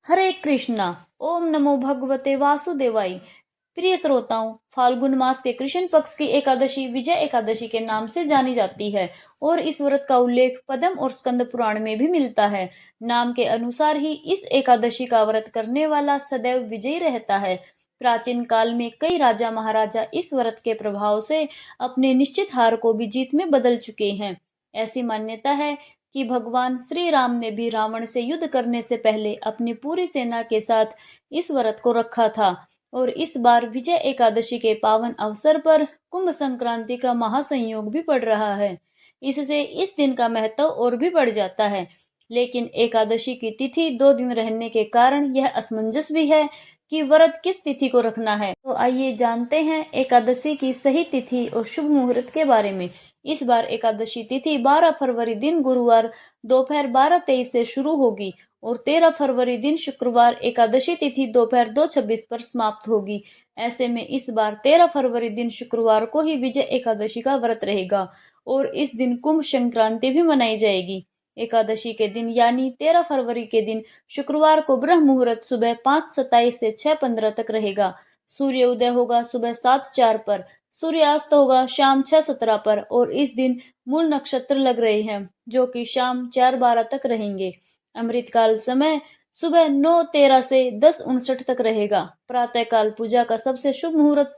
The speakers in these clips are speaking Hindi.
हरे कृष्णा। ओम नमो भगवते वासुदेवाय। प्रिय श्रोताओं, फाल्गुन मास के कृष्ण पक्ष की एकादशी विजय एकादशी के नाम से जानी जाती है और इस व्रत का उल्लेख पद्म और स्कंद पुराण में भी मिलता है। नाम के अनुसार ही इस एकादशी का व्रत करने वाला सदैव विजयी रहता है। प्राचीन काल में कई राजा महाराजा इस व्रत के प्रभाव से अपने निश्चित हार को भी जीत में बदल चुके हैं। ऐसी मान्यता है कि भगवान श्री राम ने भी रावण से युद्ध करने से पहले अपनी पूरी सेना के साथ इस व्रत को रखा था और इस बार विजय एकादशी के पावन अवसर पर कुंभ संक्रांति का महासंयोग भी पड़ रहा है। इससे इस दिन का महत्व और भी बढ़ जाता है। लेकिन एकादशी की तिथि 2 दिन रहने के कारण यह असमंजस भी है कि व्रत किस तिथि को रखना है। तो आइए जानते हैं एकादशी की सही तिथि और शुभ मुहूर्त के बारे में। इस बार एकादशी तिथि 12 फरवरी दिन गुरुवार दोपहर 12:23 से शुरू होगी और 13 फरवरी दिन शुक्रवार एकादशी तिथि दोपहर 2:26 पर समाप्त होगी। ऐसे में इस बार 13 फरवरी दिन शुक्रवार को ही विजय एकादशी का व्रत रहेगा और इस दिन कुंभ संक्रांति भी मनाई जाएगी। एकादशी के दिन यानी 13 फरवरी के दिन शुक्रवार को ब्रह्म मुहूर्त सुबह 5:27 से 6:15 तक रहेगा। सूर्य उदय होगा सुबह 7:04 पर, सूर्यास्त होगा शाम 6:17 पर और इस दिन मूल नक्षत्र लग रहे हैं जो कि शाम 4:12 तक रहेंगे। अमृतकाल समय सुबह 9:13 से 10:59 तक रहेगा। प्रातःकाल पूजा का सबसे शुभ मुहूर्त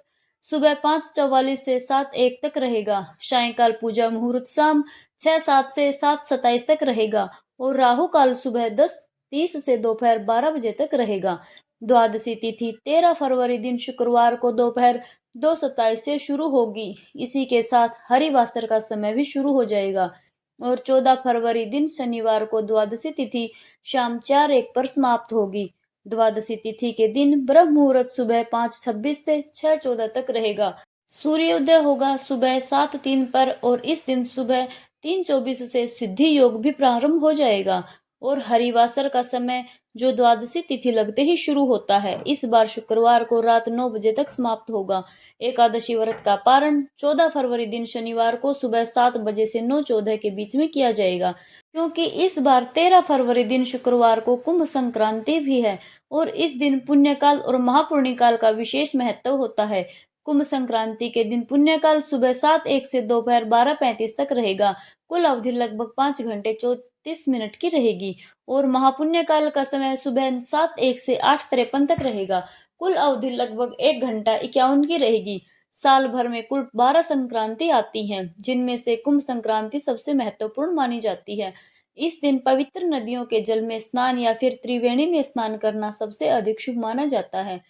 सुबह 5:44 से 7:01 तक रहेगा। सायंकाल पूजा मुहूर्त शाम 6:07 से 7:27 तक रहेगा और राहु काल सुबह 10:30 से दोपहर 12 बजे तक रहेगा। द्वादशी तिथि 13 फरवरी दिन शुक्रवार को दोपहर 2:27 से शुरू होगी। इसी के साथ हरिवासर का समय भी शुरू हो जाएगा और 14 फरवरी दिन शनिवार को द्वादशी तिथि शाम 4:01 पर समाप्त होगी। द्वादशी तिथि के दिन ब्रह्म मुहूर्त सुबह 5:26 से 6:14 तक रहेगा। सूर्योदय होगा सुबह 7:03 पर और इस दिन सुबह 3:24 से सिद्धि योग भी प्रारंभ हो जाएगा और हरिवासर का समय जो द्वादशी तिथि लगते ही शुरू होता है इस बार शुक्रवार को रात 9 बजे तक समाप्त होगा। एकादशी व्रत का पारण 14 फरवरी दिन शनिवार को सुबह 7 बजे से 9:14 के बीच में किया जाएगा क्योंकि इस बार 13 फरवरी दिन शुक्रवार को कुंभ संक्रांति भी है और इस दिन पुण्यकाल और महापुण्यकाल का विशेष महत्व होता है। कुंभ संक्रांति के दिन पुण्यकाल सुबह 7:01 से दोपहर 12:35 तक रहेगा। कुल अवधि लगभग 5 घंटे 34 मिनट की रहेगी और महापुण्यकाल का समय सुबह 7:01 से 8:53 तक रहेगा। कुल अवधि लगभग 1 घंटा 51 की रहेगी। साल भर में कुल 12 संक्रांति आती हैं जिनमें से कुंभ संक्रांति सबसे महत्वपूर्ण मानी जाती है। इस दिन पवित्र नदियों के जल में स्नान या फिर त्रिवेणी में स्नान करना सबसे अधिक शुभ माना जाता है।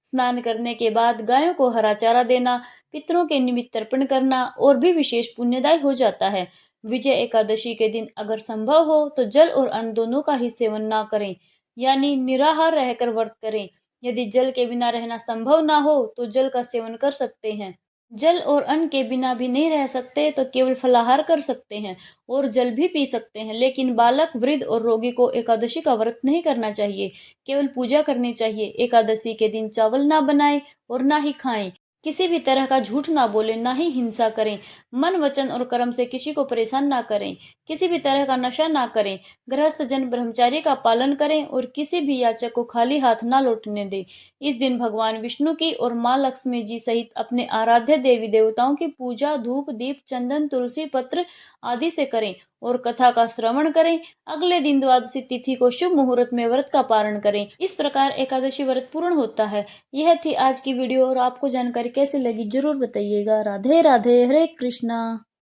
स्नान करने के बाद गायों को हरा चारा देना, पितरों के निमित्त तर्पण करना और भी विशेष पुण्यदायी हो जाता है। विजय एकादशी के दिन अगर संभव हो तो जल और अन्न दोनों का ही सेवन ना करें, यानी निराहार रहकर व्रत करें। यदि जल के बिना रहना संभव ना हो तो जल का सेवन कर सकते हैं। जल और अन्न के बिना भी नहीं रह सकते तो केवल फलाहार कर सकते हैं और जल भी पी सकते हैं। लेकिन बालक, वृद्ध और रोगी को एकादशी का व्रत नहीं करना चाहिए, केवल पूजा करनी चाहिए। एकादशी के दिन चावल ना बनाएं और ना ही खाएं। किसी भी तरह का झूठ ना बोलें, ना ही हिंसा करें। मन, वचन और कर्म से किसी को परेशान ना करें। किसी भी तरह का नशा ना करें। गृहस्थ जन ब्रह्मचार्य का पालन करें और किसी भी याचक को खाली हाथ ना लौटने दें। इस दिन भगवान विष्णु की और माँ लक्ष्मी जी सहित अपने आराध्य देवी देवताओं की पूजा धूप, दीप, चंदन, तुलसी पत्र आदि से करें और कथा का श्रवण करें। अगले दिन द्वादशी तिथि को शुभ मुहूर्त में व्रत का पारण करें। इस प्रकार एकादशी व्रत पूर्ण होता है। यह थी आज की वीडियो और आपको जानकारी कैसी लगी जरूर बताइएगा। राधे राधे, हरे कृष्णा।